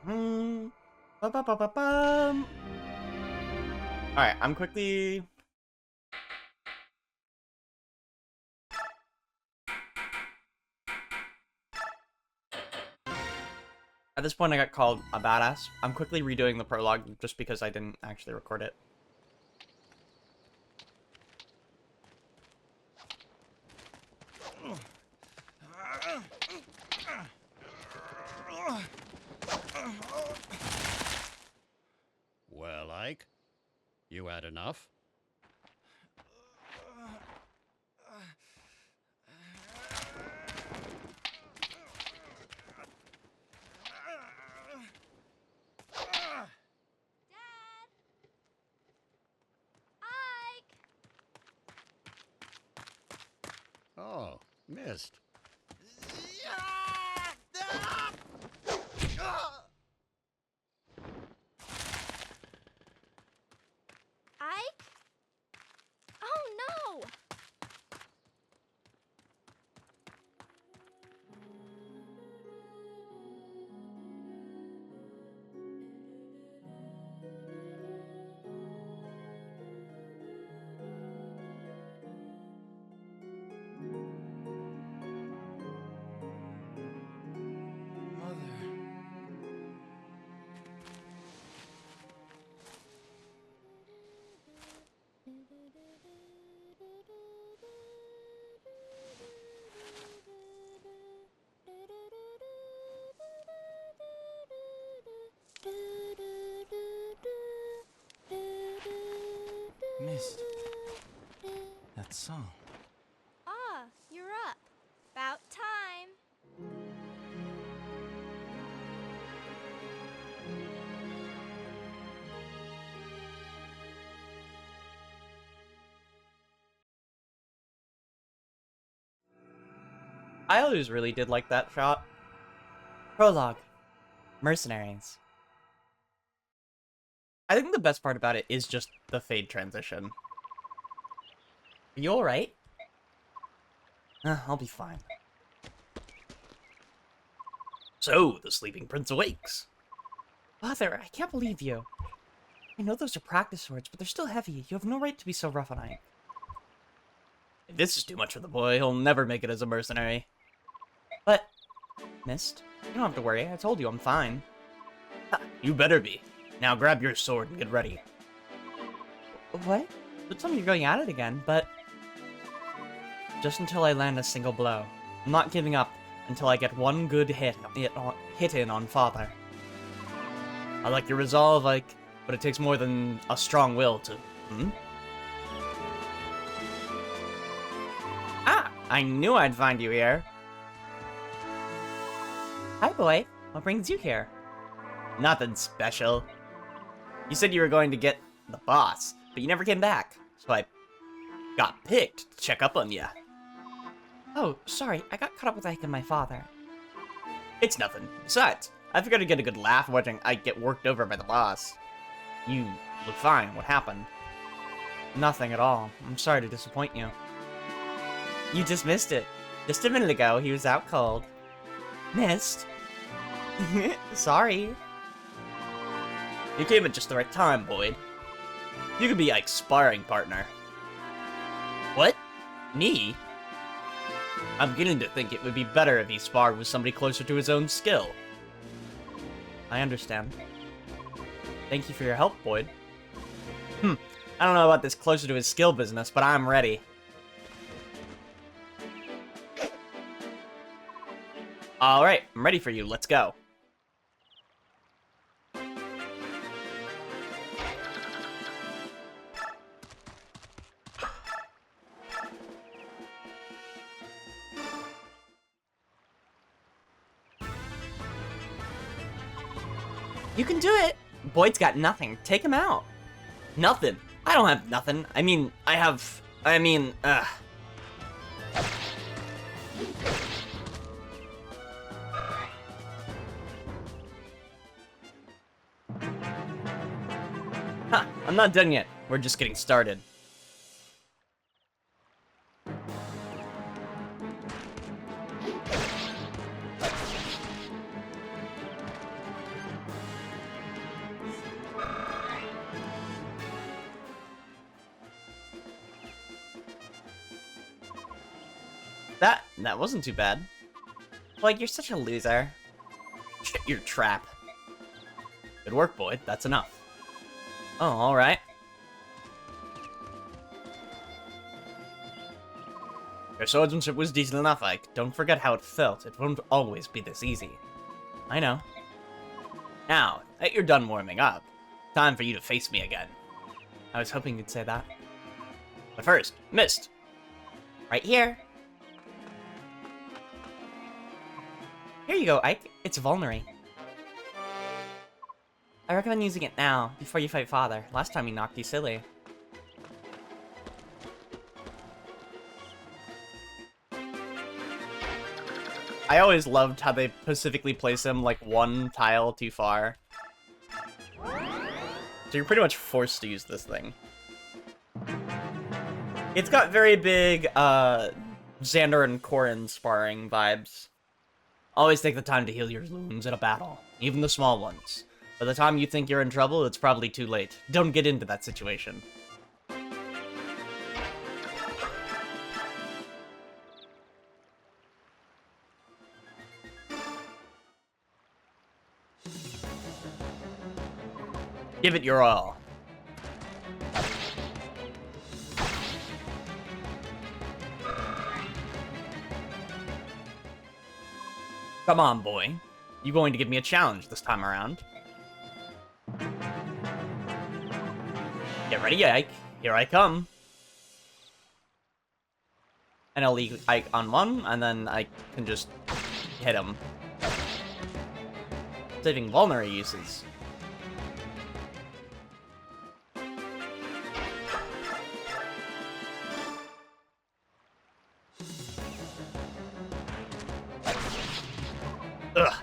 Ba-ba-ba-ba-bum. Alright, I'm quickly... At this point, I got called a badass. I'm quickly redoing the prologue just because I didn't actually record it. Well, Ike, you had enough? Dad! Ike! Oh, missed. Ike? Oh no! Missed that song. Ah, you're up. About time. I always really did like that shot. Prologue. Mercenaries. I think the best part about it is just the fade transition. Are you alright? I'll be fine. So, the sleeping prince awakes. Father, I can't believe you. I know those are practice swords, but they're still heavy. You have no right to be so rough on Ike. If this is too much for the boy, he'll never make it as a mercenary. But, Mist, you don't have to worry. I told you I'm fine. Ha, you better be. Now grab your sword and get ready. What? But tell me you're going at it again, but... Just until I land a single blow. I'm not giving up until I get one good hit in on Father. I like your resolve, Ike, but it takes more than a strong will to... Ah! I knew I'd find you here. Hi, boy. What brings you here? Nothing special. You said you were going to get the boss, but you never came back, so I got picked to check up on you. Oh, sorry. I got caught up with Ike and my father. It's nothing. Besides, I figured I'd get a good laugh watching Ike get worked over by the boss. You look fine. What happened? Nothing at all. I'm sorry to disappoint you. You just missed it. Just a minute ago, he was out cold. Missed? Sorry. You came at just the right time, Boyd. You could be Ike's sparring partner. What? Me? I'm beginning to think it would be better if he sparred with somebody closer to his own skill. I understand. Thank you for your help, Boyd. I don't know about this closer to his skill business, but I'm ready. Alright, I'm ready for you. Let's go. You can do it! Boyd's got nothing. Take him out. Nothing? I don't have nothing. Huh, I'm not done yet. We're just getting started. That wasn't too bad. Boyd, you're such a loser. Shit, your trap. Good work, Boyd. That's enough. Oh, alright. Your swordsmanship was decent enough, Ike. Don't forget how it felt. It won't always be this easy. I know. Now, that you're done warming up, time for you to face me again. I was hoping you'd say that. But first, Mist. Right here. Here you go, Ike. It's Vulnerary. I recommend using it now, before you fight Father. Last time he knocked you silly. I always loved how they specifically place him, like, one tile too far. So you're pretty much forced to use this thing. It's got very big, Xander and Corrin sparring vibes. Always take the time to heal your wounds in a battle, even the small ones. By the time you think you're in trouble, it's probably too late. Don't get into that situation. Give it your all. Come on, boy. You going to give me a challenge this time around? Get ready, Ike. Here I come. And I'll leave Ike on one, and then I can just hit him. Saving vulnerary uses. Ugh.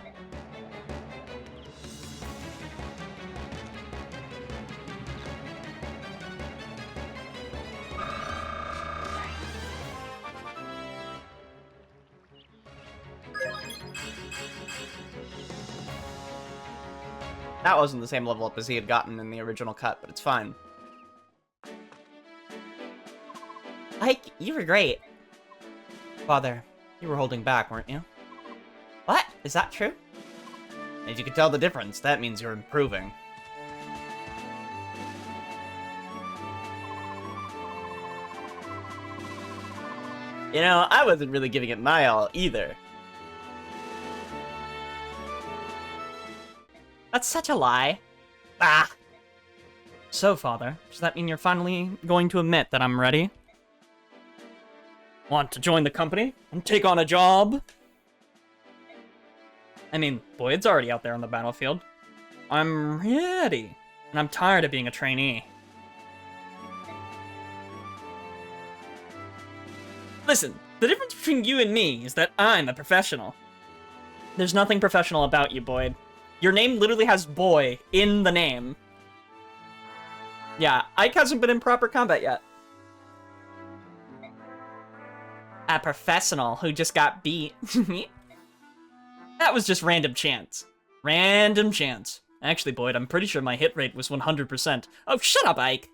That wasn't the same level up as he had gotten in the original cut, but it's fine. Ike, you were great. Father, you were holding back, weren't you? What? Is that true? As you can tell the difference, that means you're improving. You know, I wasn't really giving it my all, either. That's such a lie. Ah! So, Father, does that mean you're finally going to admit that I'm ready? Want to join the company and take on a job? I mean, Boyd's already out there on the battlefield. I'm ready, and I'm tired of being a trainee. Listen, the difference between you and me is that I'm a professional. There's nothing professional about you, Boyd. Your name literally has boy in the name. Yeah, Ike hasn't been in proper combat yet. A professional who just got beat. That was just random chance. Random chance. Actually, Boyd, I'm pretty sure my hit rate was 100%. Oh, shut up, Ike.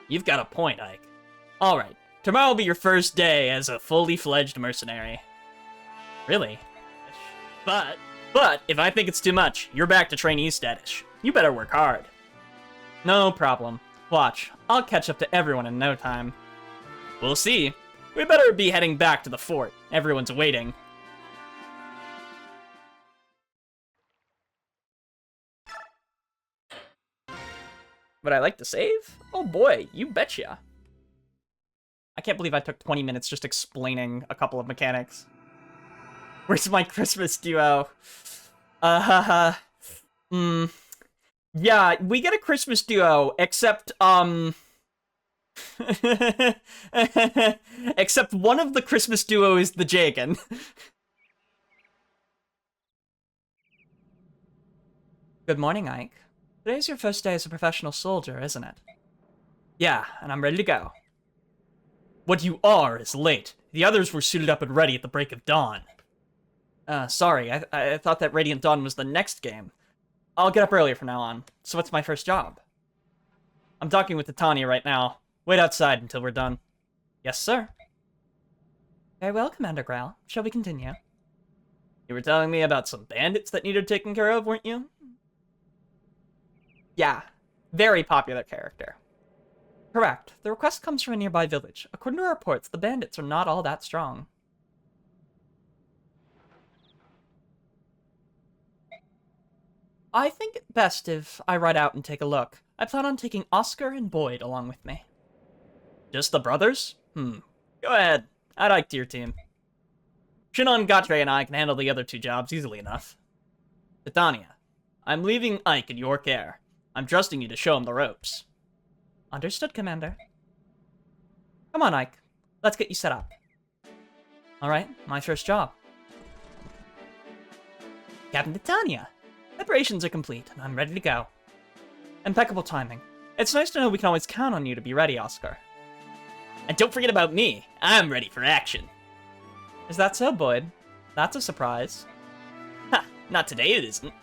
You've got a point, Ike. Alright, tomorrow will be your first day as a fully fledged mercenary. Really? But if I think it's too much, you're back to trainee status. You better work hard. No problem. Watch, I'll catch up to everyone in no time. We'll see. We better be heading back to the fort. Everyone's waiting. Would I like to save? Oh boy, you betcha. I can't believe I took 20 minutes just explaining a couple of mechanics. Where's my Christmas duo? Yeah, we get a Christmas duo, except, except one of the Christmas duo is the Jagan. Good morning, Ike. Today's your first day as a professional soldier, isn't it? Yeah, and I'm ready to go. What you are is late. The others were suited up and ready at the break of dawn. Sorry, I thought that Radiant Dawn was the next game. I'll get up earlier from now on. So what's my first job? I'm talking with Titania right now. Wait outside until we're done. Yes, sir. Very well, Commander Greil. Shall we continue? You were telling me about some bandits that needed taken care of, weren't you? Yeah. Very popular character. Correct. The request comes from a nearby village. According to reports, the bandits are not all that strong. I think it best if I ride out and take a look. I plan on taking Oscar and Boyd along with me. Just the brothers? Go ahead. I'd like to your team. Shinon, Gatre, and I can handle the other two jobs easily enough. Titania, I'm leaving Ike in your care. I'm trusting you to show him the ropes. Understood, Commander. Come on, Ike. Let's get you set up. Alright, my first job. Captain Titania, preparations are complete, and I'm ready to go. Impeccable timing. It's nice to know we can always count on you to be ready, Oscar. And don't forget about me. I'm ready for action. Is that so, Boyd? That's a surprise. Ha! Not today it isn't.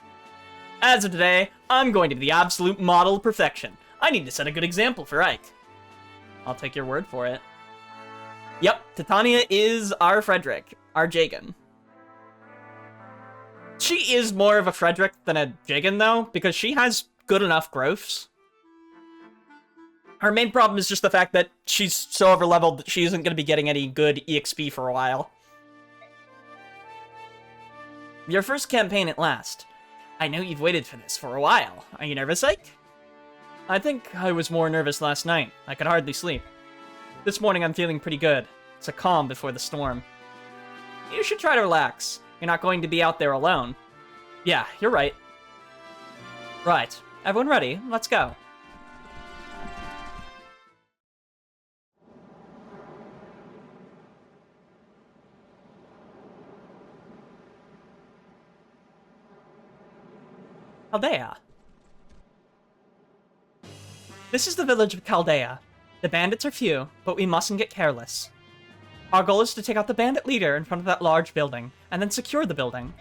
As of today, I'm going to be the absolute model of perfection. I need to set a good example for Ike. I'll take your word for it. Yep, Titania is our Frederick, our Jagan. She is more of a Frederick than a Jagan, though, because she has good enough growths. Her main problem is just the fact that she's so overleveled that she isn't going to be getting any good EXP for a while. Your first campaign at last. I know you've waited for this for a while. Are you nervous, Ike? I think I was more nervous last night. I could hardly sleep. This morning I'm feeling pretty good. It's a calm before the storm. You should try to relax. You're not going to be out there alone. Yeah, you're right. Right. Everyone ready? Let's go. Chaldea. This is the village of Chaldea. The bandits are few, but we mustn't get careless. Our goal is to take out the bandit leader in front of that large building, and then secure the building.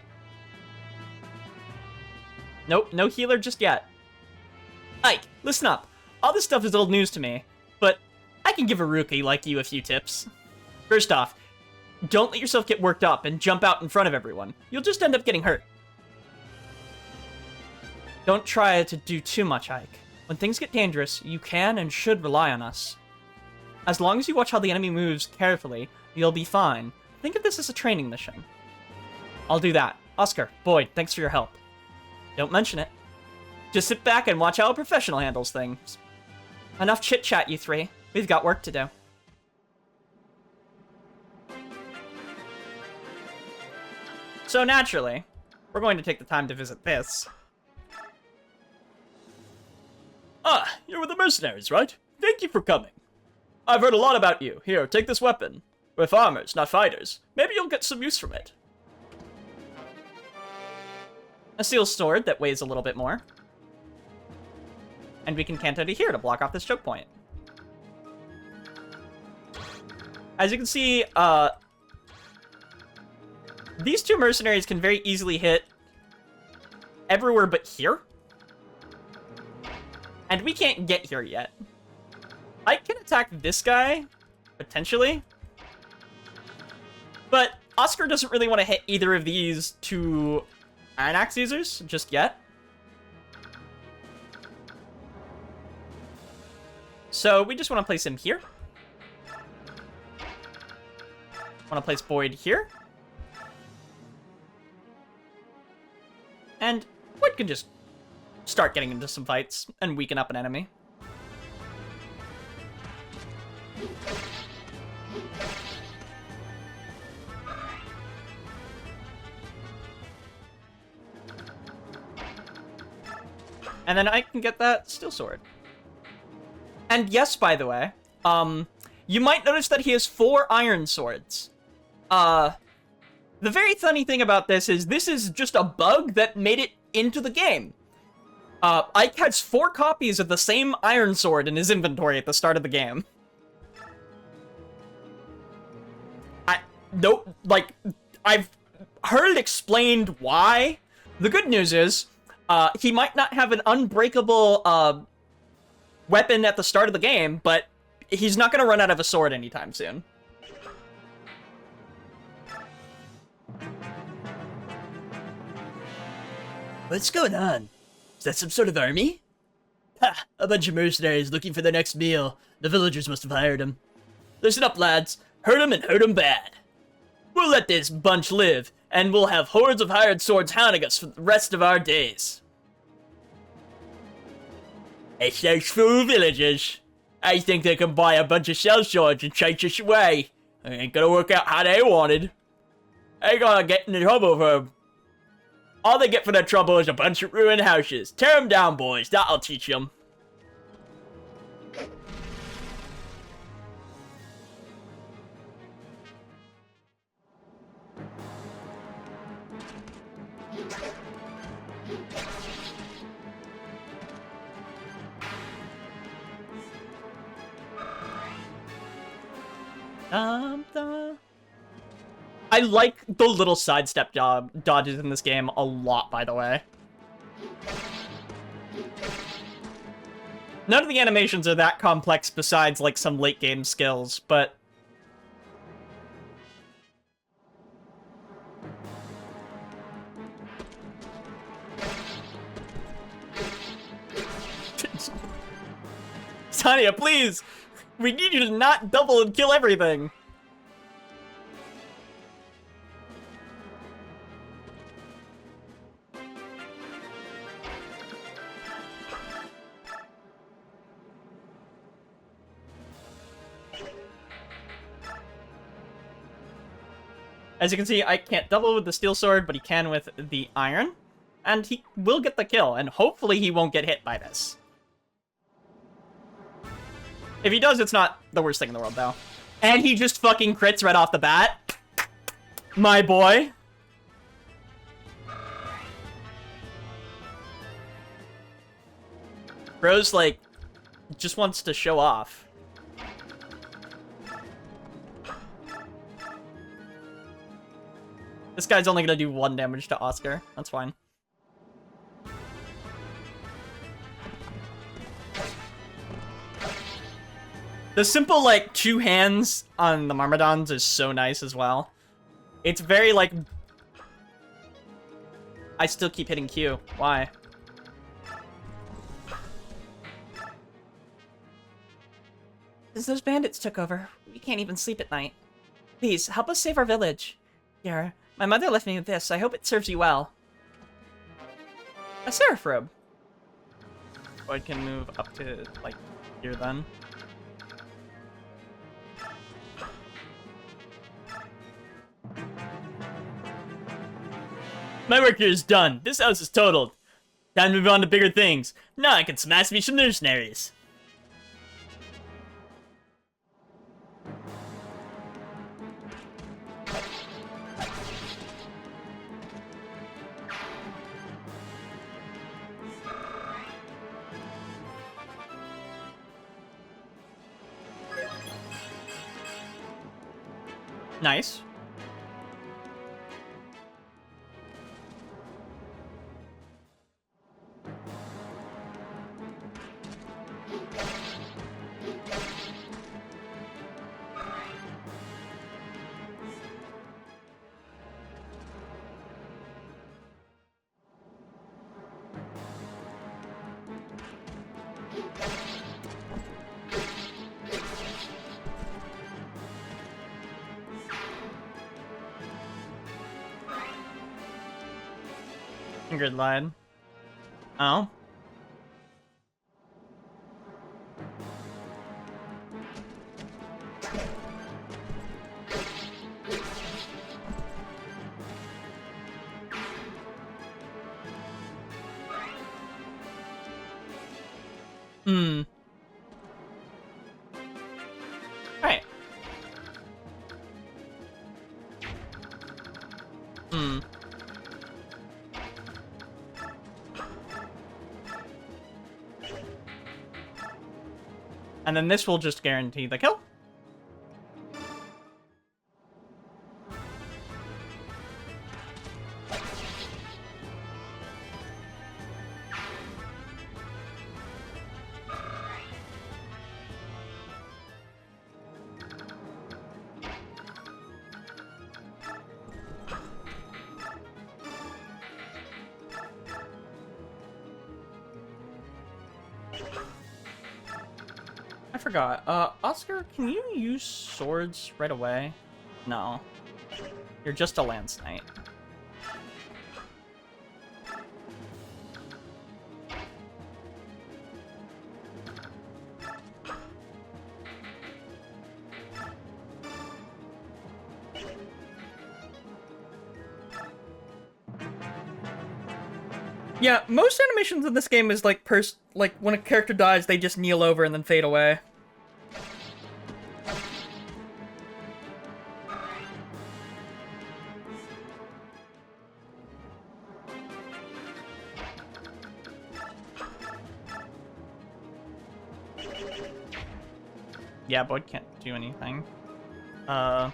Nope, no healer just yet. Ike, listen up. All this stuff is old news to me, but I can give a rookie like you a few tips. First off, don't let yourself get worked up and jump out in front of everyone. You'll just end up getting hurt. Don't try to do too much, Ike. When things get dangerous, you can and should rely on us. As long as you watch how the enemy moves carefully, you'll be fine. Think of this as a training mission. I'll do that. Oscar, Boyd, thanks for your help. Don't mention it. Just sit back and watch how a professional handles things. Enough chit-chat, you three. We've got work to do. So naturally, we're going to take the time to visit this. Ah, you're with the Mercenaries, right? Thank you for coming. I've heard a lot about you. Here, take this weapon. We're farmers, not fighters. Maybe you'll get some use from it. A steel sword that weighs a little bit more. And we can canter to here to block off this choke point. As you can see, these two mercenaries can very easily hit everywhere but here. And we can't get here yet. I can attack this guy, potentially. But Oscar doesn't really want to hit either of these two Iron Axe users just yet. So we just want to place him here. Want to place Boyd here. And Boyd can just start getting into some fights and weaken up an enemy. And then I can get that steel sword. And yes, by the way, you might notice that he has 4 iron swords. The very funny thing about this is just a bug that made it into the game. Ike has 4 copies of the same iron sword in his inventory at the start of the game. I've heard it explained why. The good news is, he might not have an unbreakable, weapon at the start of the game, but he's not gonna run out of a sword anytime soon. What's going on? Is that some sort of army? Ha! A bunch of mercenaries looking for their next meal. The villagers must have hired them. Listen up, lads. Hurt 'em and hurt 'em bad. We'll let this bunch live, and we'll have hordes of hired swords hounding us for the rest of our days. A search for villagers. I think they can buy a bunch of shell swords and chase us away. It ain't gonna work out how they wanted. They gonna get into trouble for 'em. All they get for their trouble is a bunch of ruined houses. Tear 'em down, boys. That'll teach 'em. I like the little sidestep dodges in this game a lot, by the way. None of the animations are that complex besides, like, some late game skills, but... Tanya, please! We need you to not double and kill everything! As you can see, I can't double with the steel sword, but he can with the iron. And he will get the kill, and hopefully he won't get hit by this. If he does, it's not the worst thing in the world, though. And he just fucking crits right off the bat. My boy. Bro's, like, just wants to show off. This guy's only gonna do 1 damage to Oscar. That's fine. The simple, like, 2 hands on the Myrmidons is so nice as well. It's very, like... I still keep hitting Q. Why? Since those bandits took over, we can't even sleep at night. Please, help us save our village. Here, my mother left me with this. I hope it serves you well. A seraph robe. So I can move up to, like, here then. My work here is done. This house is totaled. Time to move on to bigger things. Now I can smash me some mercenaries. Nice. Grid line. Oh. Hmm. Right. Hmm. And then this will just guarantee the kill. forgot. Oscar, can you use swords right away? No. You're just a lance knight. Yeah, most animations in this game is like when a character dies, they just kneel over and then fade away. Yeah, Boyd can't do anything. I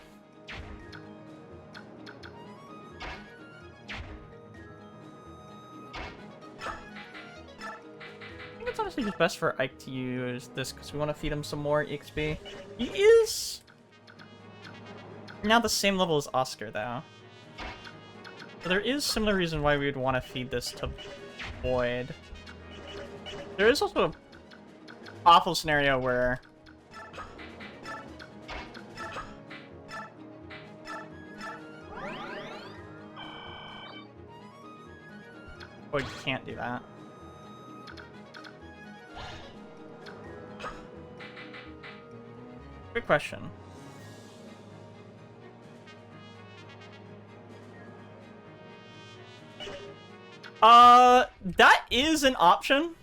think it's honestly just best for Ike to use this because we want to feed him some more EXP. He is now the same level as Oscar, though. So there is similar reason why we would want to feed this to Boyd. There is also an awful scenario where Boyd can't do that. Good question. That is an option.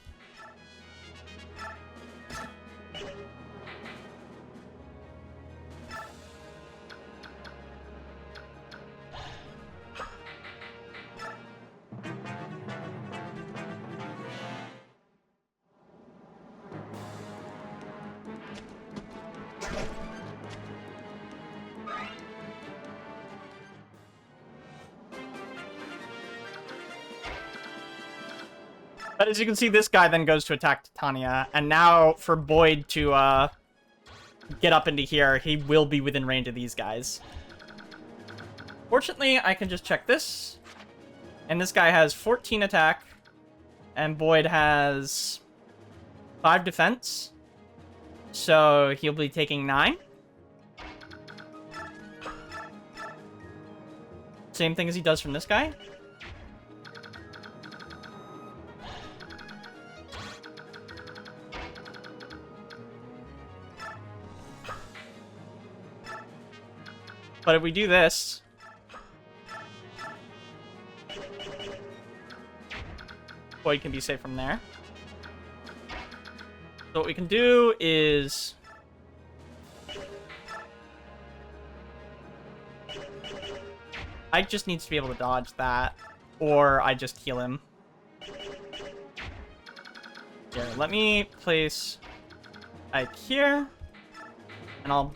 But as you can see, this guy then goes to attack Titania, and now for Boyd to get up into here, he will be within range of these guys. Fortunately, I can just check this, and this guy has 14 attack, and Boyd has 5 defense, so he'll be taking 9. Same thing as he does from this guy. But if we do this, Boyd can be safe from there. So what we can do is Ike just needs to be able to dodge that, or I just heal him. Here, let me place Ike here, and I'll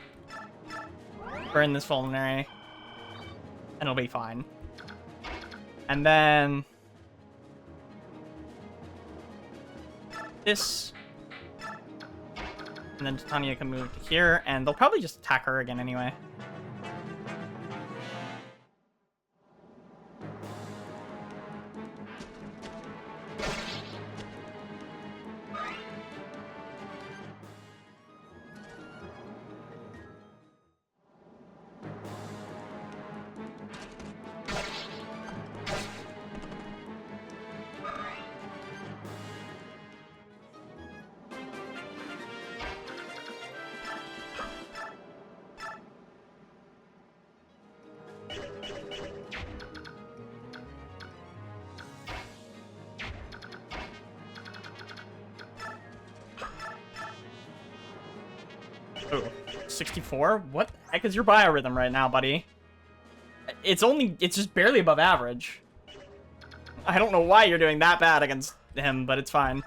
burn this vulnerary, and it'll be fine. And then this, and then Titania can move to here, and they'll probably just attack her again anyway. Oh, 64? What the heck is your biorhythm right now, buddy? It's just barely above average. I don't know why you're doing that bad against him, but it's fine.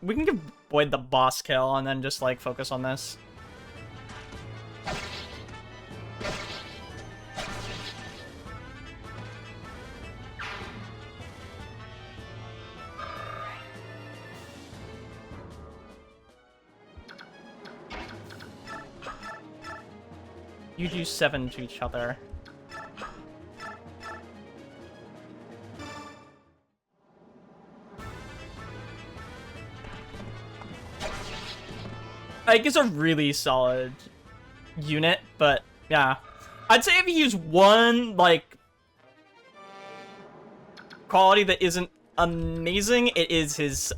We can give Boyd the boss kill and then just, like, focus on this. You do 7 to each other. Ike is a really solid unit, but yeah. I'd say if you use one, like, quality that isn't amazing, it is his,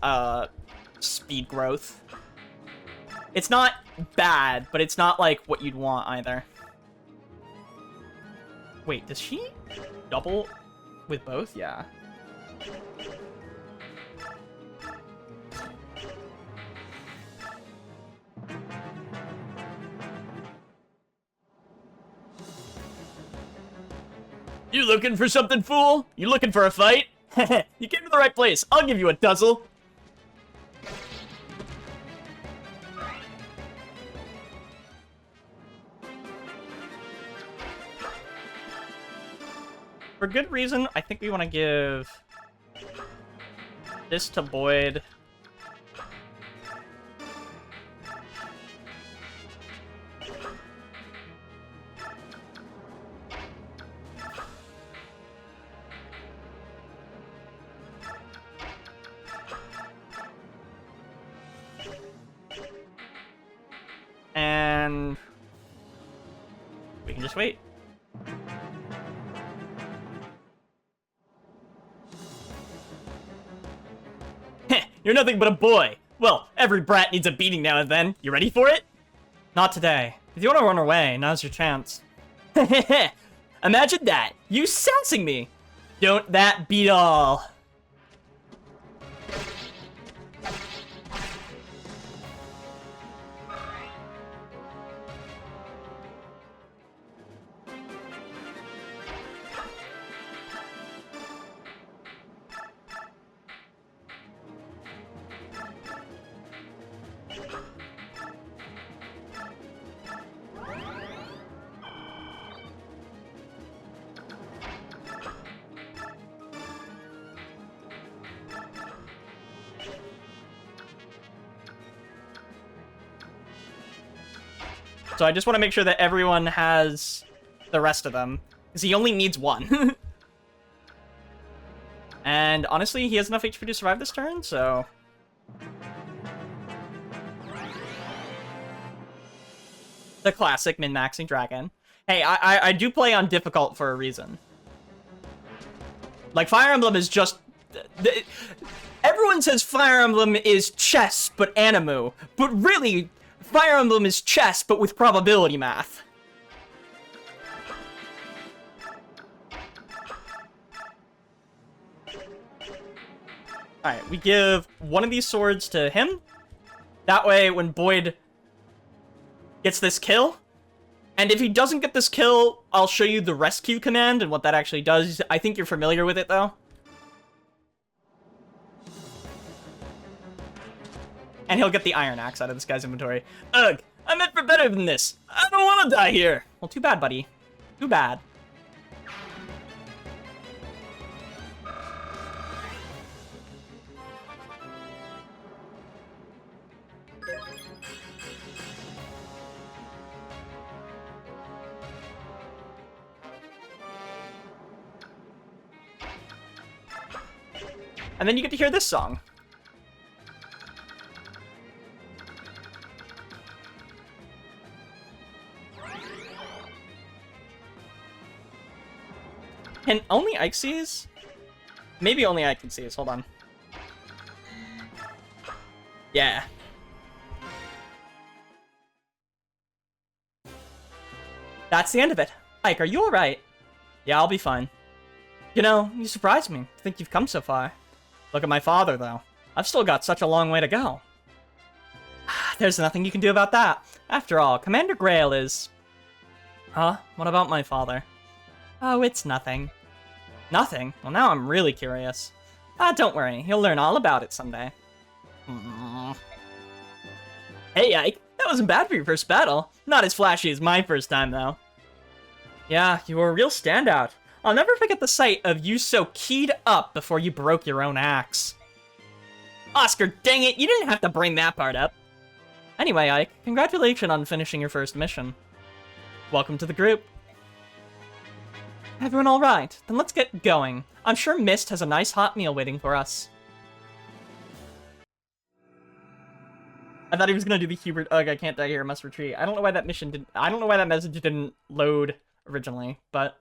speed growth. It's not bad, but it's not, like, what you'd want either. Wait, does she double with both? Yeah. You looking for something, fool? You looking for a fight? You came to the right place. I'll give you a tussle. For good reason, I think we want to give this to Boyd. And we can just wait. You're nothing but a boy. Well, every brat needs a beating now and then. You ready for it? Not today. If you want to run away, now's your chance. Imagine that. You sousing me. Don't that beat all? So I just want to make sure that everyone has the rest of them, because he only needs one. And honestly, he has enough HP to survive this turn, so... The classic min-maxing dragon. Hey, I do play on difficult for a reason. Like, Fire Emblem is just... Everyone says Fire Emblem is chess, but Animu. But really, Fire Emblem is chess, but with probability math. Alright, we give one of these swords to him. That way, when Boyd gets this kill, and if he doesn't get this kill, I'll show you the rescue command and what that actually does. I think you're familiar with it, though. And he'll get the Iron Axe out of this guy's inventory. Ugh, I meant for better than this. I don't want to die here. Well, too bad, buddy. Too bad. And then you get to hear this song. Can only Ike see these? Maybe only I can see these. Hold on. Yeah. That's the end of it. Ike, are you alright? Yeah, I'll be fine. You know, you surprised me to think you've come so far. Look at my father, though. I've still got such a long way to go. There's nothing you can do about that. After all, Commander Greil is... Huh? What about my father? Oh, it's nothing. Nothing? Well, now I'm really curious. Don't worry. You'll learn all about it someday. Hey, Ike. That wasn't bad for your first battle. Not as flashy as my first time, though. Yeah, you were a real standout. I'll never forget the sight of you so keyed up before you broke your own axe. Oscar, dang it, you didn't have to bring that part up. Anyway, Ike, congratulations on finishing your first mission. Welcome to the group. Everyone all right? Then let's get going. I'm sure Mist has a nice hot meal waiting for us. I thought he was gonna do the Hubert. Ugh, I can't die here. Must retreat. I don't know why that mission didn't. I don't know why that message didn't load originally, but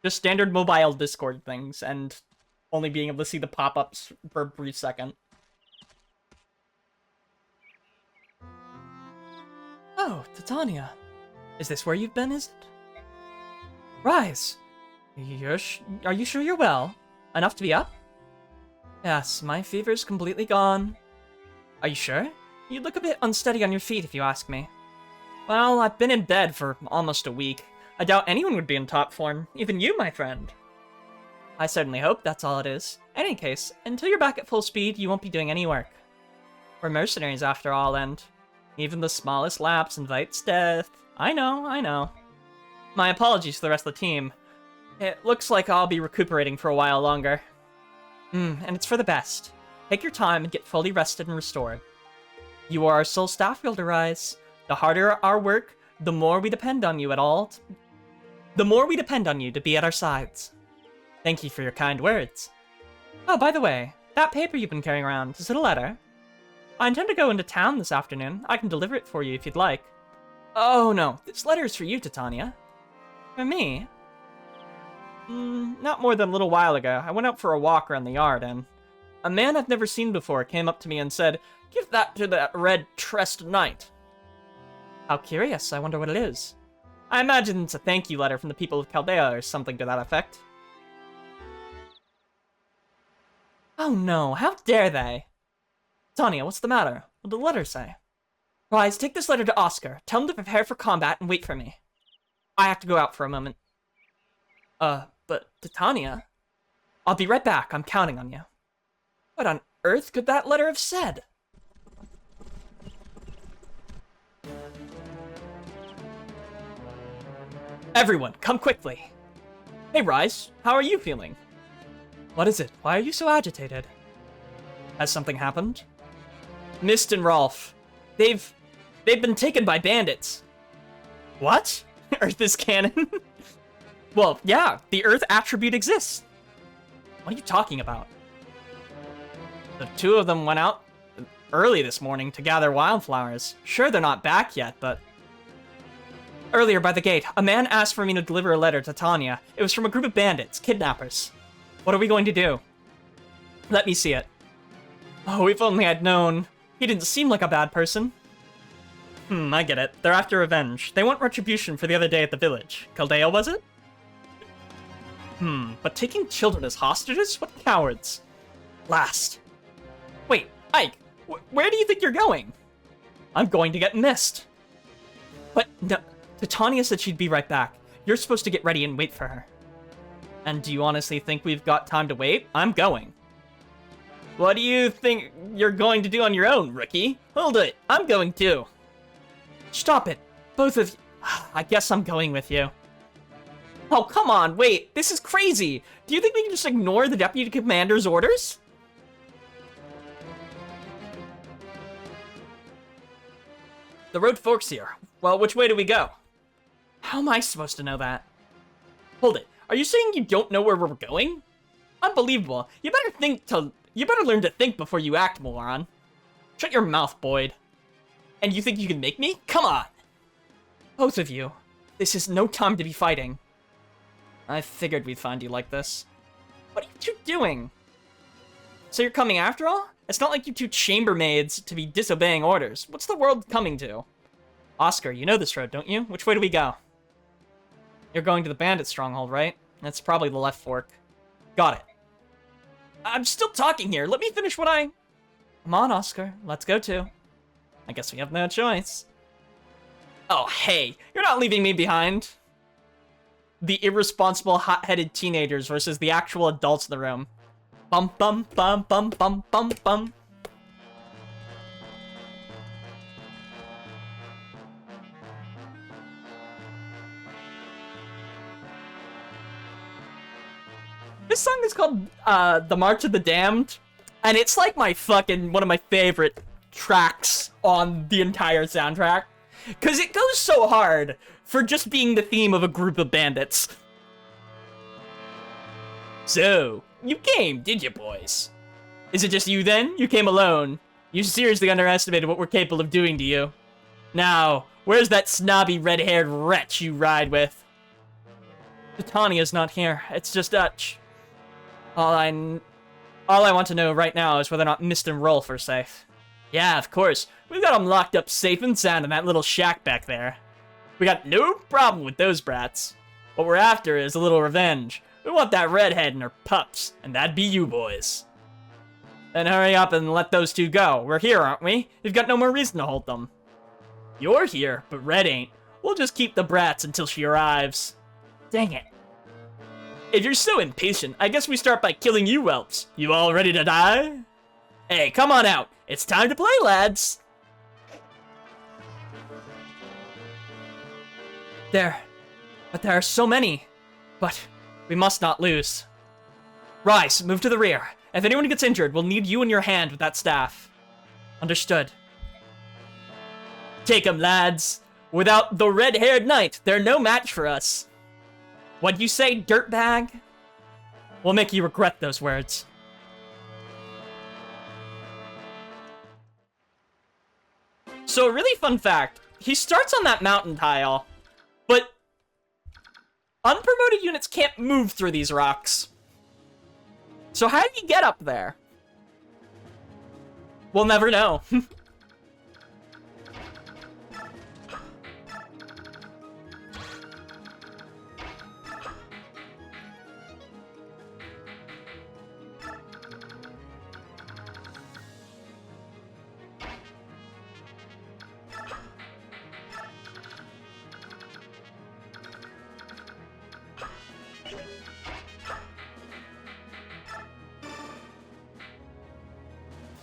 just standard mobile Discord things and only being able to see the pop-ups for a brief second. Oh, Titania. Is this where you've been, is it? Rise. Are you sure you're well? Enough to be up? Yes, my fever's completely gone. Are you sure? You look a bit unsteady on your feet, if you ask me. Well, I've been in bed for almost a week. I doubt anyone would be in top form, even you, my friend. I certainly hope that's all it is. In any case, until you're back at full speed, you won't be doing any work. We're mercenaries after all, and even the smallest lapse invites death. I know. My apologies to the rest of the team. It looks like I'll be recuperating for a while longer. And it's for the best. Take your time and get fully rested and restored. You are our sole staff wielder, Rise. The harder our work, the more we depend on you to be at our sides. Thank you for your kind words. Oh, by the way, that paper you've been carrying around, is it a letter? I intend to go into town this afternoon. I can deliver it for you if you'd like. Oh no, this letter is for you, Titania. For me? Not more than a little while ago, I went out for a walk around the yard, and a man I've never seen before came up to me and said, "Give that to that red-tressed knight." How curious, I wonder what it is. I imagine it's a thank you letter from the people of Chaldea or something to that effect. Oh no, how dare they? Titania, what's the matter? What did the letter say? Rise, take this letter to Oscar. Tell him to prepare for combat and wait for me. I have to go out for a moment. But Titania? I'll be right back, I'm counting on you. What on earth could that letter have said? Everyone, come quickly. Hey, Rise, how are you feeling? What is it? Why are you so agitated? Has something happened? Mist and Rolf. They've been taken by bandits. What? Earth is canon? Well, yeah, the Earth attribute exists. What are you talking about? The two of them went out early this morning to gather wildflowers. Sure, they're not back yet, but... Earlier by the gate, a man asked for me to deliver a letter to Tanya. It was from a group of bandits, kidnappers. What are we going to do? Let me see it. Oh, if only I'd known. He didn't seem like a bad person. I get it. They're after revenge. They want retribution for the other day at the village. Chaldea, was it? But taking children as hostages? What cowards. Last. Wait, Ike, where do you think you're going? I'm going to get missed. But no, Titania said she'd be right back. You're supposed to get ready and wait for her. And do you honestly think we've got time to wait? I'm going. What do you think you're going to do on your own, rookie? Hold it, I'm going too. Stop it, both of you. I guess I'm going with you. Oh, come on, wait, this is crazy. Do you think we can just ignore the deputy commander's orders? The road forks here. Well, which way do we go? How am I supposed to know that? Hold it, are you saying you don't know where we're going? Unbelievable. You better learn to think before you act, moron. Shut your mouth, Boyd. And you think you can make me? Come on! Both of you. This is no time to be fighting. I figured we'd find you like this. What are you two doing? So you're coming after all? It's not like you two chambermaids to be disobeying orders. What's the world coming to? Oscar, you know this road, don't you? Which way do we go? You're going to the bandit stronghold, right? That's probably the left fork. Got it. I'm still talking here. Let me finish what I... Come on, Oscar. Let's go too. I guess we have no choice. Oh, hey. You're not leaving me behind. The irresponsible, hot-headed teenagers versus the actual adults in the room. Bum bum bum bum bum bum bum. This song is called The March of the Damned, and it's like one of my favorite tracks on the entire soundtrack, because it goes so hard for just being the theme of a group of bandits. So, you came, did you, boys? Is it just you then? You came alone? You seriously underestimated what we're capable of doing to you. Now, where's that snobby red-haired wretch you ride with? Titania's not here. It's just Dutch. All I want to know right now is whether or not Mist and Rolf are safe. Yeah, of course. We've got them locked up safe and sound in that little shack back there. We got no problem with those brats. What we're after is a little revenge. We want that redhead and her pups, and that'd be you boys. Then hurry up and let those two go. We're here, aren't we? We've got no more reason to hold them. You're here, but Red ain't. We'll just keep the brats until she arrives. Dang it. If you're so impatient, I guess we start by killing you whelps. You all ready to die? Hey, come on out. It's time to play, lads. But there are so many. But we must not lose. Rise, move to the rear. If anyone gets injured, we'll need you in your hand with that staff. Understood. Take 'em, lads. Without the red-haired knight, they're no match for us. What'd you say, dirtbag? We'll make you regret those words. So a really fun fact, he starts on that mountain tile, but unpromoted units can't move through these rocks. So how did he get up there? We'll never know.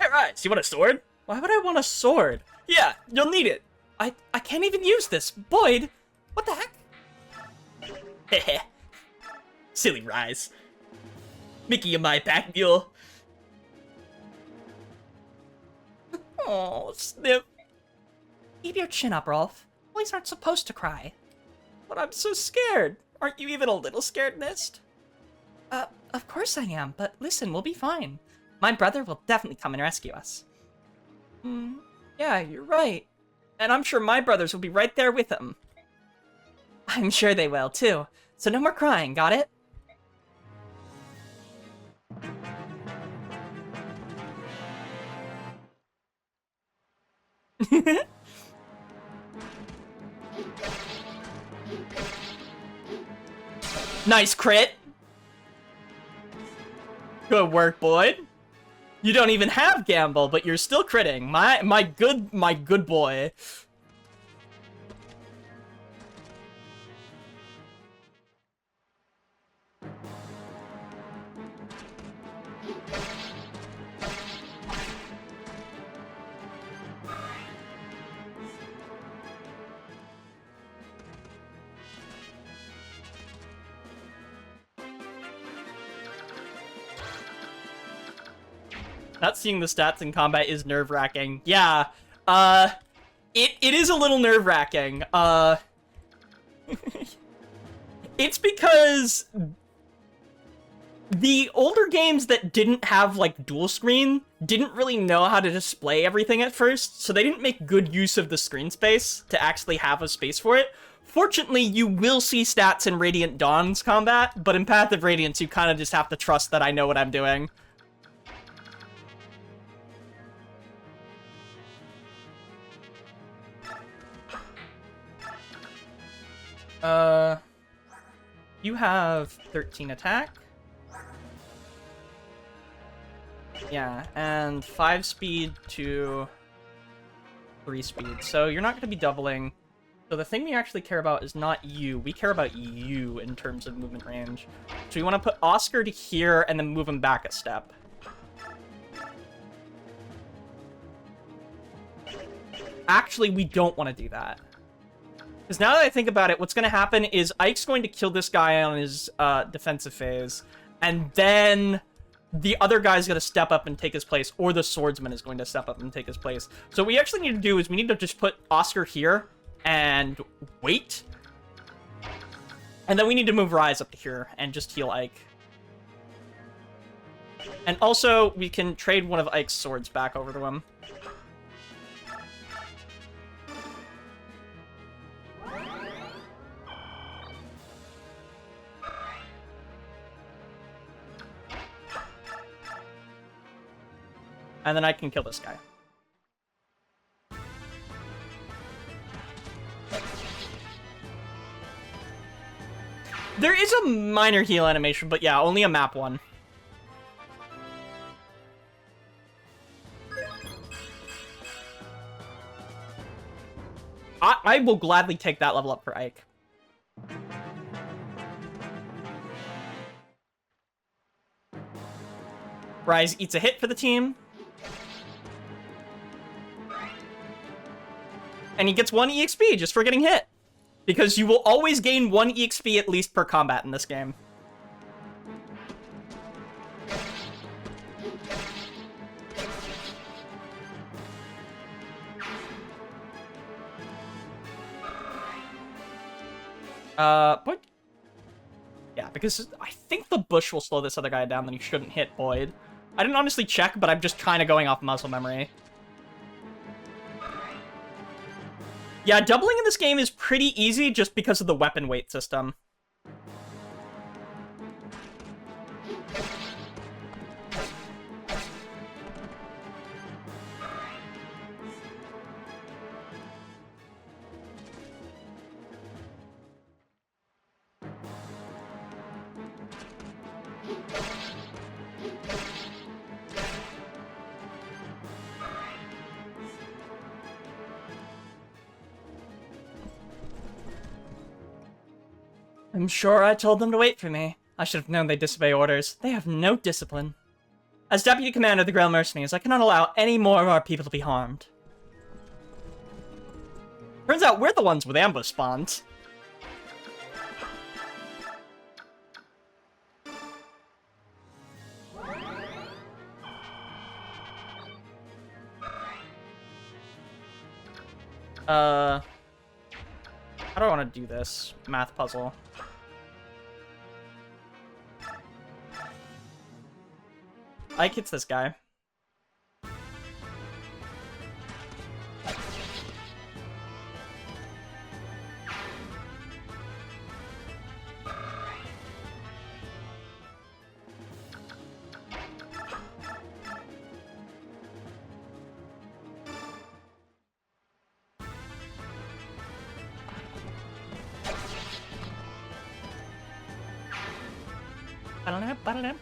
Alright, so you want a sword? Why would I want a sword? Yeah, you'll need it. I can't even use this. Boyd, what the heck? Heh. Silly Rise. Mickey and my back mule. Oh, Snip. Keep your chin up, Rolf. Boys aren't supposed to cry. But I'm so scared. Aren't you even a little scared, Mist? Of course I am, but listen, we'll be fine. My brother will definitely come and rescue us. Yeah, you're right. And I'm sure my brothers will be right there with him. I'm sure they will, too. So no more crying, got it? Nice crit! Good work, Boyd. You don't even have Gamble, but you're still critting. My good boy. Not seeing the stats in combat is nerve-wracking. Yeah, it is a little nerve-wracking. It's because the older games that didn't have, like, dual screen didn't really know how to display everything at first, so they didn't make good use of the screen space to actually have a space for it. Fortunately, you will see stats in Radiant Dawn's combat, but in Path of Radiance, you kind of just have to trust that I know what I'm doing. You have 13 attack. Yeah, and 5 speed to 3 speed. So you're not going to be doubling. So the thing we actually care about is not you. We care about you in terms of movement range. So we want to put Oscar to here and then move him back a step. Actually, we don't want to do that. Because now that I think about it, what's going to happen is Ike's going to kill this guy on his defensive phase, and then the other guy's going to step up and take his place, or the swordsman is going to step up and take his place. So what we actually need to do is we need to just put Oscar here and wait. And then we need to move Rise up to here and just heal Ike. And also, we can trade one of Ike's swords back over to him. And then I can kill this guy. There is a minor heal animation, but yeah, only a map one. I will gladly take that level up for Ike. Rise eats a hit for the team. And he gets 1 EXP just for getting hit. Because you will always gain 1 EXP at least per combat in this game. But... yeah, because I think the bush will slow this other guy down, then he shouldn't hit Boyd. I didn't honestly check, but I'm just kind of going off muscle memory. Yeah, doubling in this game is pretty easy just because of the weapon weight system. I'm sure I told them to wait for me. I should have known they'd disobey orders. They have no discipline. As Deputy Commander of the Greil Mercenaries, I cannot allow any more of our people to be harmed. Turns out we're the ones with ambush spawns. How do I want to do this math puzzle? Ike hits this guy. Ba-da-da.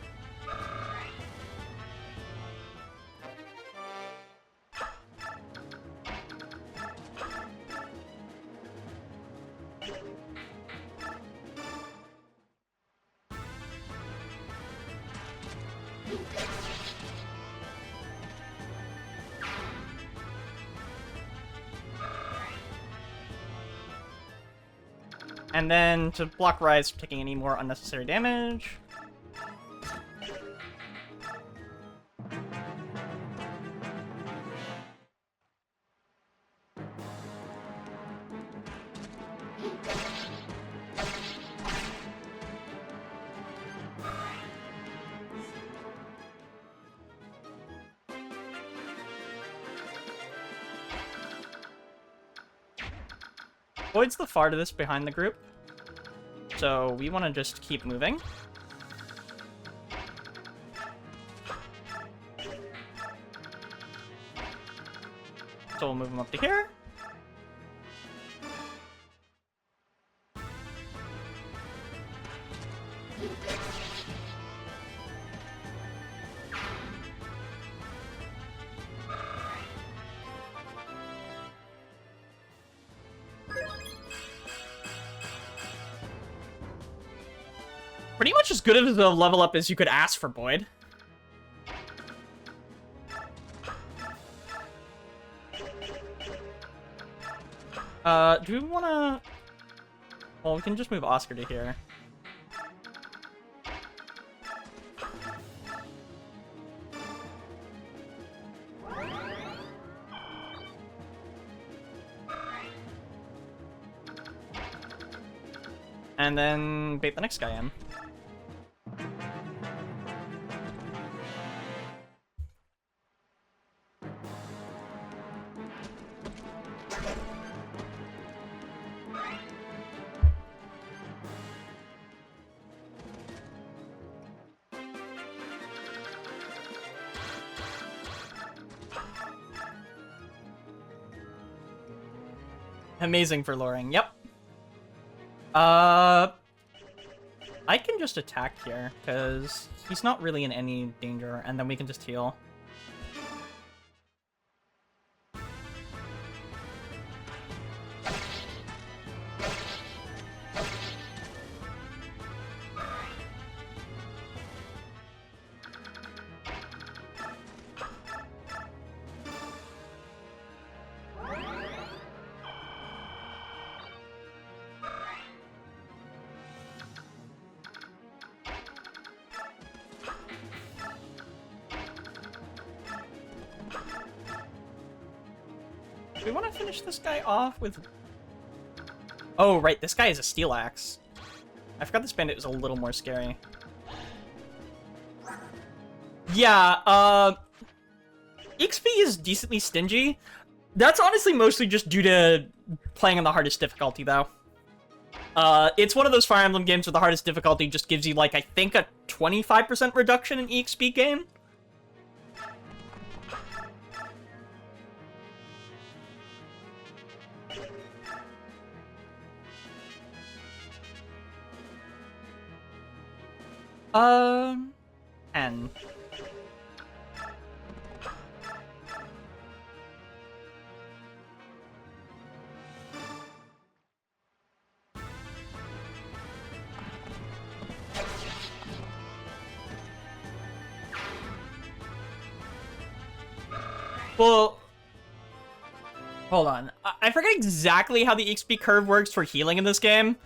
And then to block Rise from taking any more unnecessary damage. Boyd's the farthest behind the group, so we want to just keep moving. So we'll move him up to here. Pretty much as good of a level up as you could ask for Boyd. Do we want to... well, we can just move Oscar to here. And then bait the next guy in. Amazing for luring. Yep. I can just attack here, because he's not really in any danger, and then we can just heal. We want to finish this guy off with... Oh, right, this guy is a steel axe. I forgot this bandit was a little more scary. Yeah, XP is decently stingy. That's honestly mostly just due to playing on the hardest difficulty, though. It's one of those Fire Emblem games where the hardest difficulty just gives you, like, I think a 25% reduction in EXP gain. And... Well... Hold on. I forget exactly how the XP curve works for healing in this game.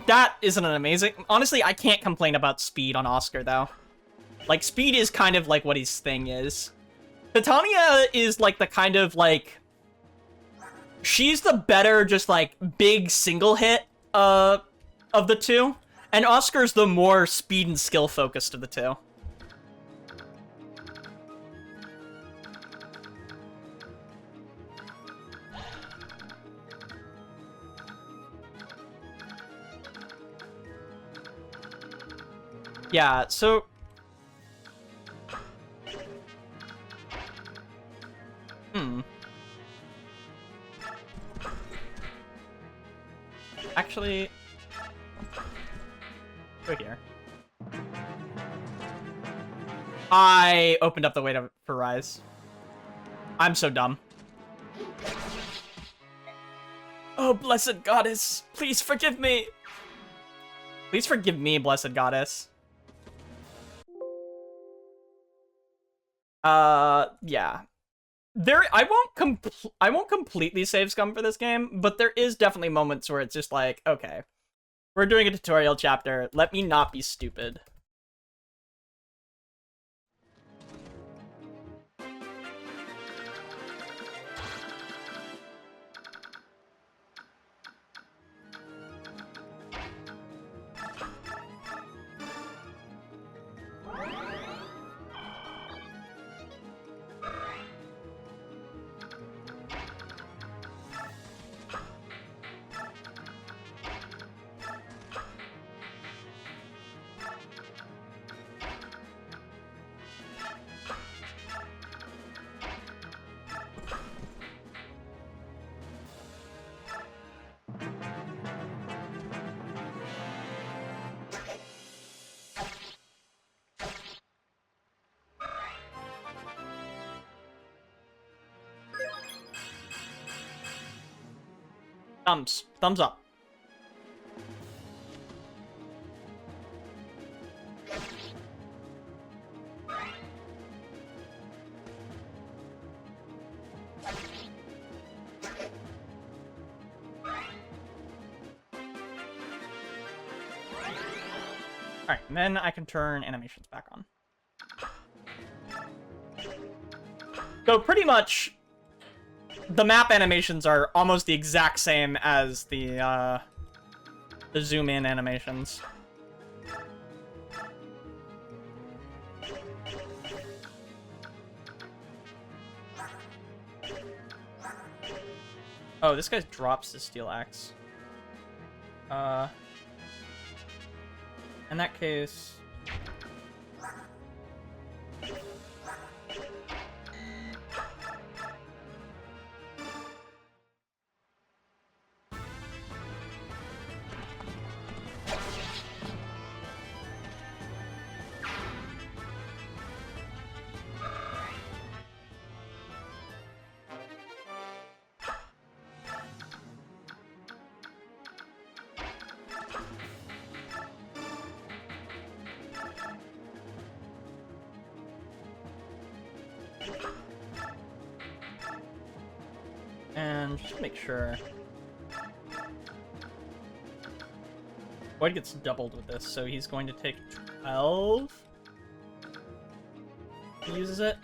That isn't an amazing... Honestly, I can't complain about speed on Oscar, though. Like, speed is kind of like what his thing is. Titania is like the kind of like... She's the better, just like, big single hit of the two. And Oscar's the more speed and skill focused of the two. Yeah, so... Actually... Go here. I opened up the way for Rise. I'm so dumb. Oh, blessed goddess! Please forgive me! Please forgive me, blessed goddess. Yeah. I won't completely save scum for this game, but there is definitely moments where it's just like, okay, we're doing a tutorial chapter, let me not be stupid. Thumbs up. Alright, and then I can turn animations back on. So pretty much, the map animations are almost the exact same as the zoom in animations. Oh, this guy drops the steel axe. In that case... And just to make sure. Boyd gets doubled with this, so he's going to take 12. He uses it.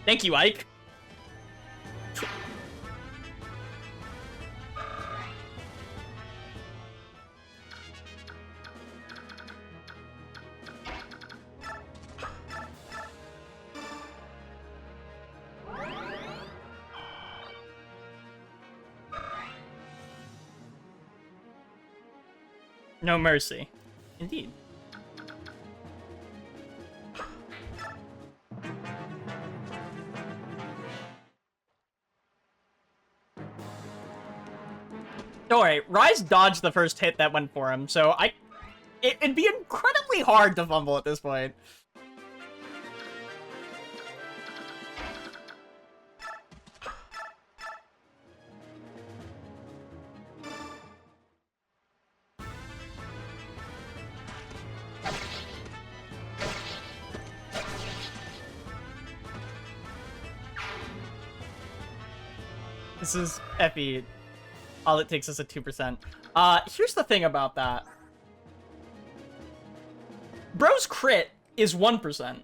Thank you, Ike. No mercy. Indeed. Don't worry, Rise dodged the first hit that went for him, so it'd be incredibly hard to fumble at this point. This is Effie. All it takes is a 2%. Here's the thing about that. Bro's crit is 1%.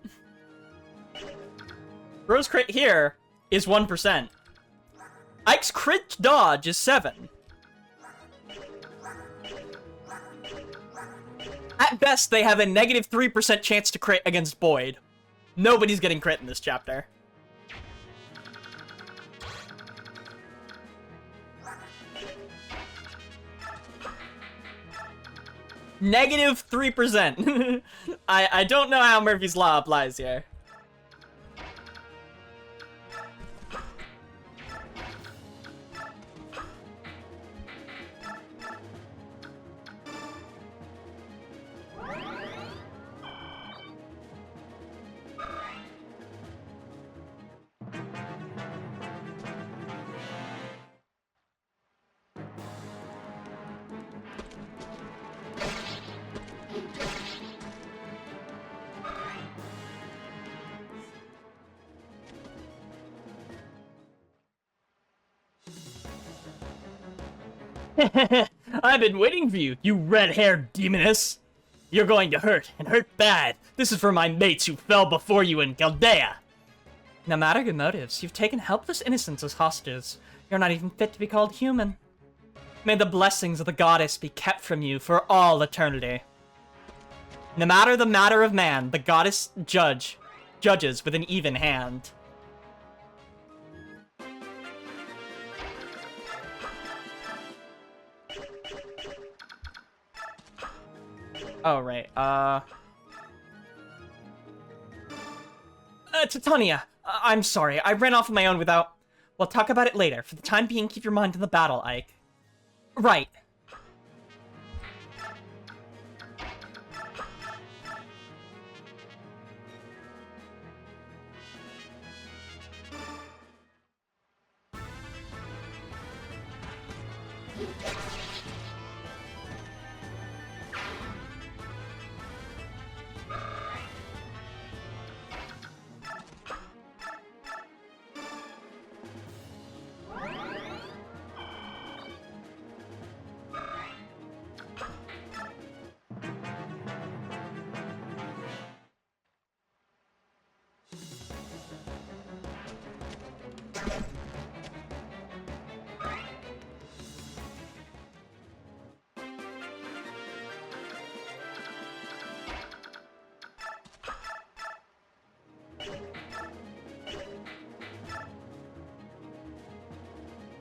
Bro's crit here is 1%. Ike's crit dodge is 7. At best, they have a negative 3% chance to crit against Boyd. Nobody's getting crit in this chapter. Negative 3%. I don't know how Murphy's Law applies here. I've been waiting for you, you red-haired demoness. You're going to hurt, and hurt bad. This is for my mates who fell before you in Chaldea. No matter your motives, you've taken helpless innocents as hostages. You're not even fit to be called human. May the blessings of the goddess be kept from you for all eternity. No matter the matter of man, the goddess judges with an even hand. Oh, right, Titania, I'm sorry, I ran off on my own without... We'll talk about it later. For the time being, keep your mind on the battle, Ike. Right.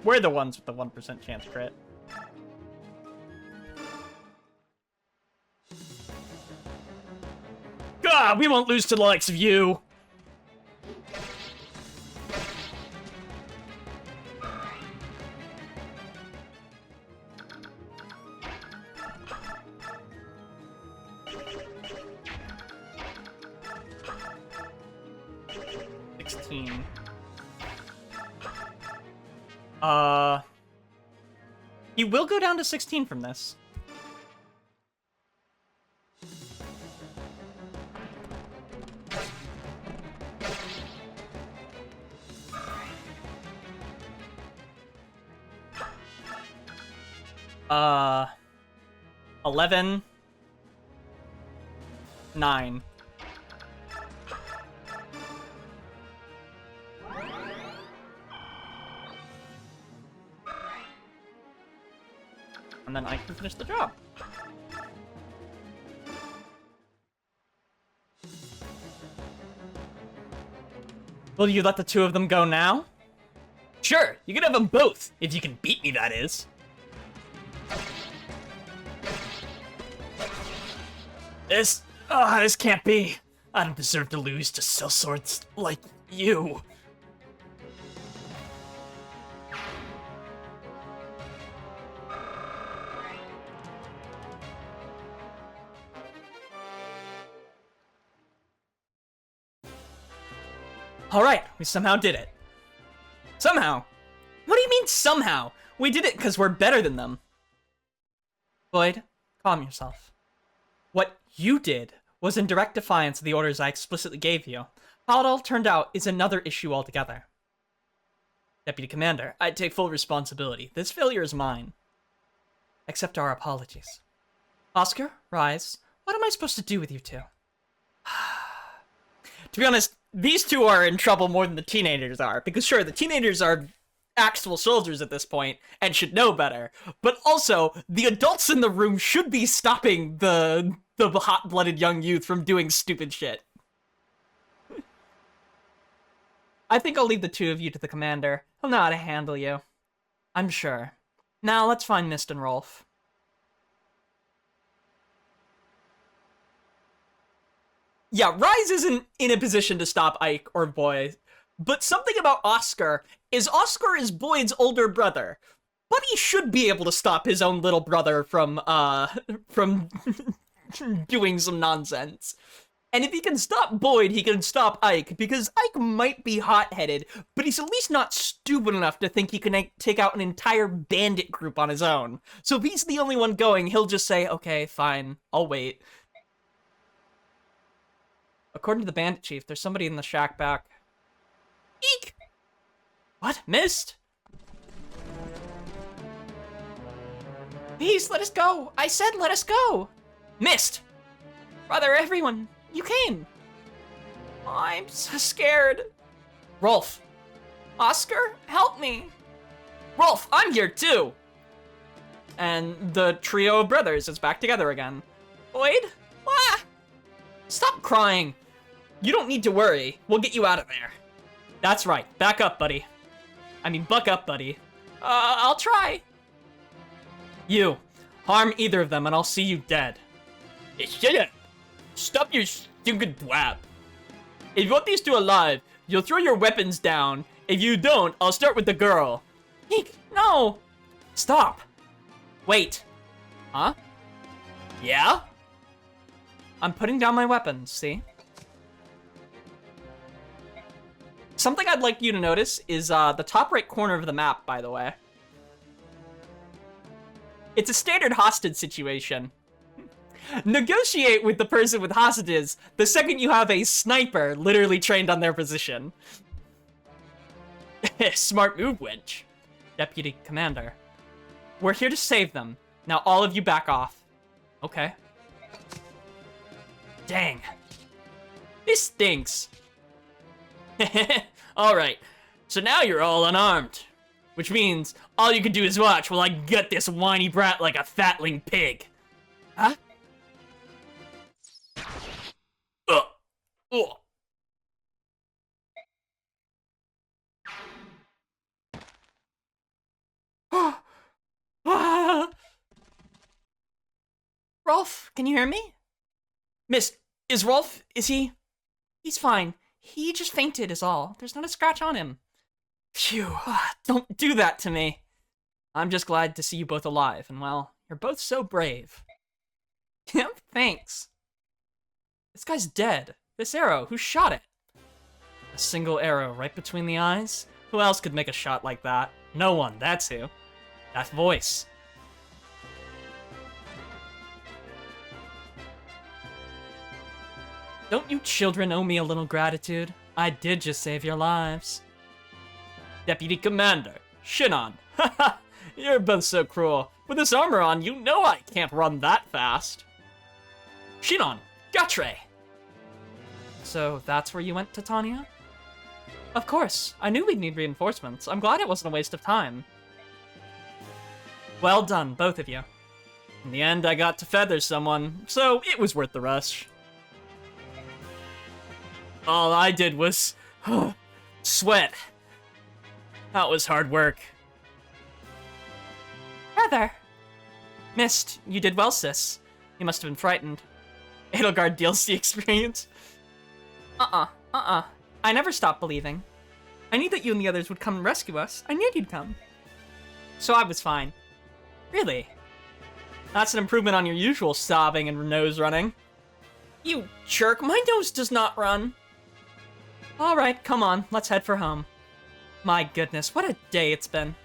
We're the ones with the 1% chance crit. Ah, we won't lose to the likes of you. He will go down to 16 from this. Uh, 11, 9. And then I can finish the job. Will you let the two of them go now? Sure, you can have them both, if you can beat me, that is. This can't be. I don't deserve to lose to sellswords like you. Alright, we somehow did it. Somehow? What do you mean, somehow? We did it because we're better than them. Boyd, calm yourself. What you did was in direct defiance of the orders I explicitly gave you. How it all turned out is another issue altogether. Deputy Commander, I take full responsibility. This failure is mine. Accept our apologies. Oscar, Rise, what am I supposed to do with you two? To be honest, these two are in trouble more than the teenagers are, because sure, the teenagers are actual soldiers at this point and should know better, but also the adults in the room should be stopping the hot-blooded young youth from doing stupid shit. I think I'll leave the two of you to the commander. He'll know how to handle you. I'm sure. Now let's find Mist and Rolf. Yeah, Rise isn't in a position to stop Ike or Boyd, but something about Oscar is Boyd's older brother, but he should be able to stop his own little brother from doing some nonsense. And if he can stop Boyd, he can stop Ike, because Ike might be hot-headed, but he's at least not stupid enough to think he can take out an entire bandit group on his own. So if he's the only one going, he'll just say, okay, fine, I'll wait. According to the bandit chief, there's somebody in the shack back. Eek! What? Mist? Please, let us go! I said let us go! Mist! Brother, everyone, you came! I'm so scared. Rolf. Oscar, help me! Rolf, I'm here too! And the trio of brothers is back together again. Boyd? Ah! Stop crying! You don't need to worry. We'll get you out of there. That's right. Back up, buddy. I mean, buck up, buddy. I'll try. You. Harm either of them and I'll see you dead. Shut up. Stop your stupid dwap. If you want these two alive, you'll throw your weapons down. If you don't, I'll start with the girl. Eek, no. Stop. Wait. Huh? Yeah? I'm putting down my weapons, see? Something I'd like you to notice is the top right corner of the map, by the way. It's a standard hostage situation. Negotiate with the person with hostages the second you have a sniper literally trained on their position. Smart move, wench. Deputy Commander. We're here to save them. Now all of you back off. Okay. Dang. This stinks. Alright, so now you're all unarmed. Which means all you can do is watch while I gut this whiny brat like a fatling pig. Huh? Ugh. Rolf, can you hear me? Mist, Is Rolf, is he? He's fine. He just fainted is all. There's not a scratch on him. Phew, don't do that to me. I'm just glad to see you both alive, and well, you're both so brave. Yep, thanks. This guy's dead. This arrow, who shot it? A single arrow right between the eyes? Who else could make a shot like that? No one, that's who. That voice. Don't you children owe me a little gratitude? I did just save your lives. Deputy Commander, Shinon. Haha, you're both so cruel. With this armor on, you know I can't run that fast. Shinon, Gatre. So that's where you went, Titania? Of course. I knew we'd need reinforcements. I'm glad it wasn't a waste of time. Well done, both of you. In the end, I got to feather someone, so it was worth the rush. All I did was sweat. That was hard work. Heather. Mist, you did well, sis. You must have been frightened. Edelgard DLC experience. I never stopped believing. I knew that you and the others would come and rescue us. I knew you'd come. So I was fine. Really? That's an improvement on your usual sobbing and nose running. You jerk, my nose does not run. Alright, come on, let's head for home. My goodness, what a day it's been.